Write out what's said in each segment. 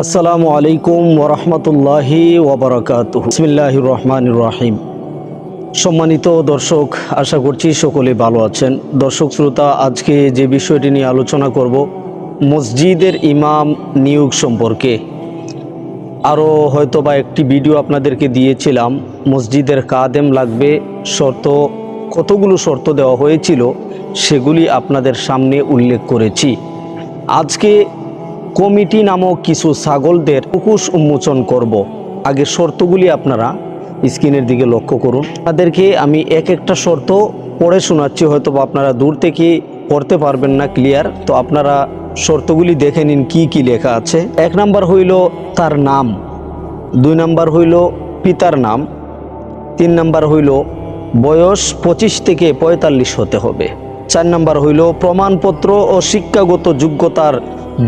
আসসালামু আলাইকুম ওরহমতুল্লাহি ওবরাকাতুহু। বিসমিল্লাহির রহমানির রহিম। সম্মানিত দর্শক, আশা করছি সকলে ভালো আছেন। দর্শক শ্রোতা, আজকে যে বিষয়টি নিয়ে আলোচনা করব মসজিদের ইমাম নিয়োগ সম্পর্কে। আরও হয়তোবা একটি ভিডিও আপনাদেরকে দিয়েছিলাম, মসজিদের কাদেম লাগবে, কতগুলো শর্ত দেওয়া হয়েছিল সেগুলি আপনাদের সামনে উল্লেখ করেছি। আজকে কমিটি নামক কিছু ছাগলদের মুখোশ উন্মোচন করব। আগে শর্তগুলি আপনারা স্ক্রিনের দিকে লক্ষ্য করুন। তাদেরকে আমি এক একটা শর্ত পড়ে শোনাচ্ছি, হয়তো আপনারা দূর থেকে পড়তে পারবেন না ক্লিয়ার, তো আপনারা শর্তগুলি দেখে নিন কি কি লেখা আছে। 1 নাম্বার হইল তার নাম, 2 নাম্বার হইল পিতার নাম, 3 নাম্বার হইল বয়স 25 থেকে 45 হতে হবে, 4 নাম্বার হইল প্রমাণপত্র ও শিক্ষাগত যোগ্যতার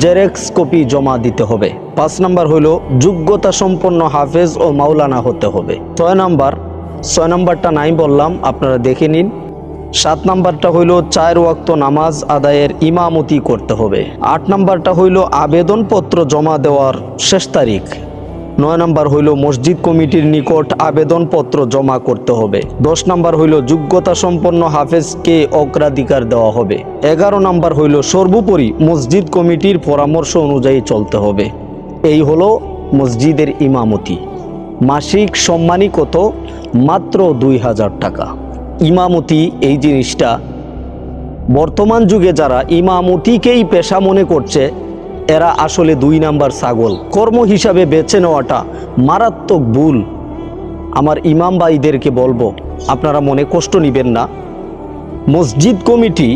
জেরক্স কপি জমা দিতে হবে, 5 নাম্বার হইল যোগ্যতা সম্পন্ন হাফেজ ও মাওলানা হতে হবে, 6 নাম্বারটা নাই বললাম, আপনারা দেখে নিন। 7 নাম্বারটা হইল 4 ওয়াক্ত নামাজ আদায়ের ইমামতি করতে হবে। 8 নাম্বারটা হইল আবেদনপত্র জমা দেওয়ার শেষ তারিখ। 9 নাম্বার হইল মসজিদ কমিটির নিকট আবেদনপত্র জমা করতে হবে। 10 নাম্বার হইল যোগ্যতা সম্পন্ন হাফেজকে অগ্রাধিকার দেওয়া হবে। 11 নাম্বার হইল সর্বোপরি মসজিদ কমিটির পরামর্শ অনুযায়ী চলতে হবে। এই হলো মসজিদের ইমামতি। মাসিক সম্মানী কত? মাত্র 2000 টাকা। ইমামতি এই জিনিসটা বর্তমান যুগে যারা ইমামতিকেই পেশা মনে করছে, এরা আসলে 2 নাম্বার ছাগল। কর্ম হিসাবে বেছে নেওয়াটা মারাত্মক ভুল। আমার ইমাম ভাইদেরকে বলবো, আপনারা মনে কষ্ট নেবেন না। মসজিদ কমিটি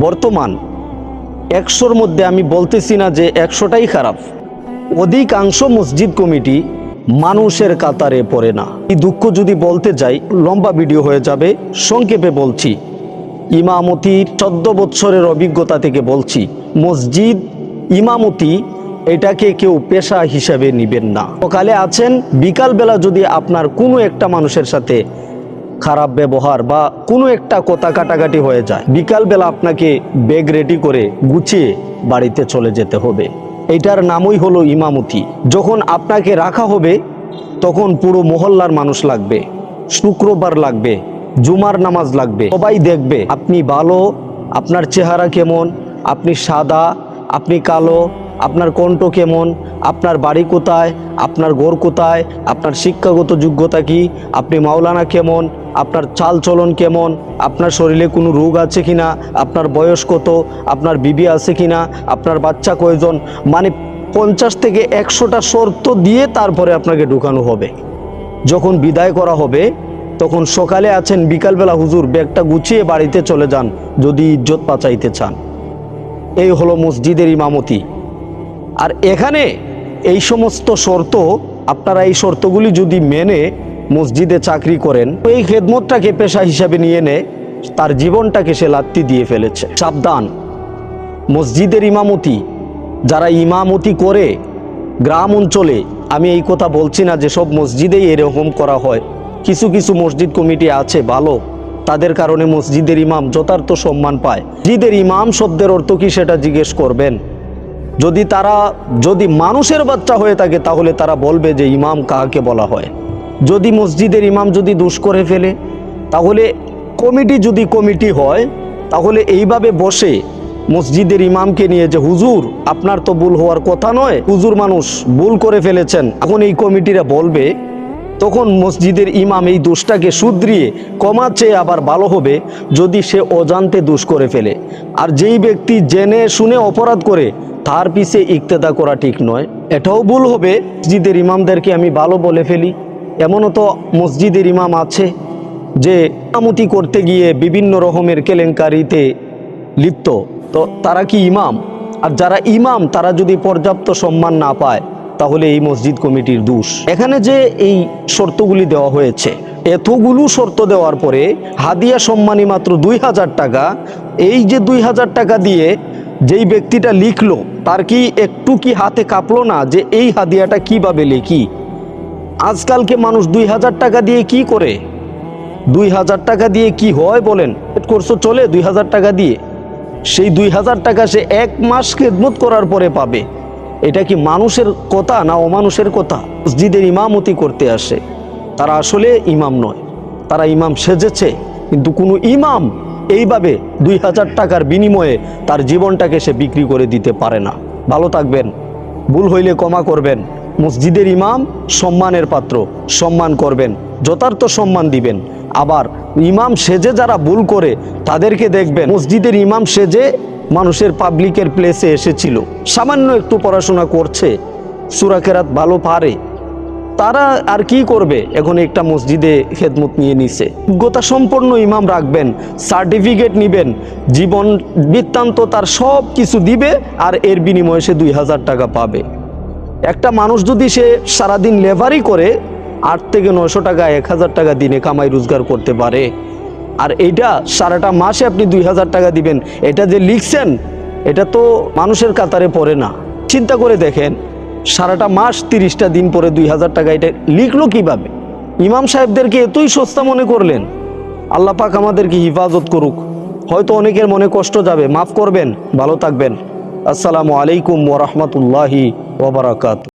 বর্তমান 100-র মধ্যে আমি বলতেছি না যে 100টাই খারাপ, অধিকাংশ মসজিদ কমিটি মানুষের কাতারে পড়ে না। এই দুঃখ যদি বলতে যাই লম্বা ভিডিও হয়ে যাবে, সংক্ষেপে বলছি। ইমামতির 14 বছরের অভিজ্ঞতা থেকে বলছি, মসজিদ ইমামতি এটাকে কেউ পেশা হিসাবে নেবেন না। সকালে আছেন, বিকালবেলা যদি আপনার কোনো একটা মানুষের সাথে খারাপ ব্যবহার বা কোনো একটা কথা কাটাকাটি হয়ে যায়, বিকালবেলা আপনাকে ব্যাগ রেডি করে গুছিয়ে বাড়িতে চলে যেতে হবে। এটার নামই হলো ইমামতি। যখন আপনাকে রাখা হবে তখন পুরো মহল্লার মানুষ লাগবে, শুক্রবার লাগবে, জুমার নামাজ লাগবে, সবাই দেখবে আপনি ভালো, আপনার চেহারা কেমন, আপনি সাদা, আপনি কালো, আপনার কণ্ঠ কেমন, আপনার বাড়ি কোথায়, আপনার ঘর কোথায়, আপনার শিক্ষাগত যোগ্যতা কি, আপনি মাওলানা কেমন, আপনার চাল চলন কেমন, আপনার শরীরে কোনো রোগ আছে কিনা, আপনার বয়স কত, আপনার বিবি আছে কিনা, আপনার বাচ্চা কয়জন, মানে 50 থেকে 100টা শর্ত দিয়ে তারপরে আপনাকে ঢুকানো হবে। যখন বিদায় করা হবে তখন সকালে আছেন, বিকালবেলা হুজুর ব্যাগটা গুছিয়ে বাড়িতে চলে যান যদি ইজ্জত বাঁচাইতে চান। এই হলো মসজিদের ইমামতি। আর এখানে এই সমস্ত শর্ত, আপনারা এই শর্তগুলি যদি মেনে মসজিদে চাকরি করেন, এই খেদমতটাকে পেশা হিসাবে নিয়ে নেয়, তার জীবনটাকে সে লাত্তি দিয়ে ফেলেছে। সাবধান, মসজিদের ইমামতি যারা ইমামতি করে গ্রাম অঞ্চলে, আমি এই কথা বলছি না যে সব মসজিদেই এরকম করা হয়, কিছু কিছু মসজিদ কমিটি আছে ভালো, তাদের কারণে মসজিদের ইমাম যথার্থ সম্মান পায়। মসজিদের ইমাম শব্দের অর্থ কি সেটা জিজ্ঞেস করবেন। যদি মানুষের বাচ্চা হয়ে থাকে তাহলে তারা বলবে যে ইমাম কাকে বলা হয়। যদি মসজিদের ইমাম যদি দোষ করে ফেলে, তাহলে যদি কমিটি হয় তাহলে এইভাবে বসে মসজিদের ইমামকে নিয়ে যে হুজুর আপনার তো ভুল হওয়ার কথা নয়, হুজুর মানুষ ভুল করে ফেলেছেন, এখন এই কমিটিরা বলবে, তখন মসজিদের ইমাম এই দোষটাকে শুধরিয়ে ক্ষমা চেয়ে আবার ভালো হবে যদি সে অজান্তে দোষ করে ফেলে। আর যেই ব্যক্তি জেনে শুনে অপরাধ করে তার পিছে ইক্তেদা করা ঠিক নয়, এটাও ভুল হবে। মসজিদের ইমামদেরকে আমি ভালো বলে ফেলি, এমনও তো মসজিদের ইমাম আছে যে ইমামতি করতে গিয়ে বিভিন্ন রকমের কেলেঙ্কারিতে লিপ্ত, তো তারা কি ইমাম? আর যারা ইমাম তারা যদি পর্যাপ্ত সম্মান না পায় তাহলে এই মসজিদ কমিটির দোষ। এখানে যে এই শর্তগুলি দেওয়া হয়েছে, এতগুলো শর্ত দেওয়ার পরে হাদিয়া সম্মানী মাত্র 2000 টাকা। এই যে 2000 টাকা দিয়ে যেই ব্যক্তিটা লিখলো, তার কি একটু কি হাতে কাঁপলো না যে এই হাদিয়াটা কিভাবে লিখি? আজকালকে মানুষ 2000 টাকা দিয়ে কি করে? 2000 টাকা দিয়ে কি হয় বলেন? কোর্সও চলে 2000 টাকা দিয়ে? সেই 2000 টাকা সে 1 মাস খেদমত করার পরে পাবে। এটা কি মানুষের কথা না অমানুষের কথা? মসজিদের ইমামতি করতে আসে, তারা আসলে ইমাম নয়, তারা ইমাম সেজেছে। কিন্তু কোনো ইমাম এইভাবে 2000 টাকার বিনিময়ে তার জীবনটাকে সে বিক্রি করে দিতে পারে না। ভালো থাকবেন, ভুল হইলে ক্ষমা করবেন। মসজিদের ইমাম সম্মানের পাত্র, সম্মান করবেন, যথার্থ সম্মান দিবেন। আবার ইমাম সেজে যারা ভুল করে তাদেরকে দেখবেন মসজিদের ইমাম সেজে মানুষের পাবলিকের প্লেসে এসেছিল, সামান্য একটু পড়াশোনা করছে, সূরা কেরাত ভালো পারে, তারা আর কি করবে? এখন একটা মসজিদে খেদমত নিয়ে নিছে। যোগ্যতা সম্পন্ন ইমাম রাখবেন, সার্টিফিকেট নিবেন, জীবন বৃত্তান্ত তার সব কিছু দিবে, আর এর বিনিময়ে সে 2000 টাকা পাবে। একটা মানুষ যদি সে সারাদিন লেবারই করে 8 থেকে 900 টাকা 1000 টাকা দিনে কামাই রোজগার করতে পারে, আর এইটা সারাটা মাসে আপনি 2000 টাকা দিবেন, এটা যে লিখছেন এটা তো মানুষের কাতারে পড়ে না। চিন্তা করে দেখেন, সারাটা মাস 30টা দিন পরে 2000 টাকা এটা লিখলো কিভাবে? ইমাম সাহেবদেরকে এতই সস্তা মনে করলেন। আল্লাহ পাক আমাদেরকে হিফাজত করুক। হয়তো অনেকের মনে কষ্ট যাবে, মাফ করবেন। ভালো থাকবেন। আসসালামু আলাইকুম ওয়া রাহমাতুল্লাহি ওয়া বারাকাতুহু।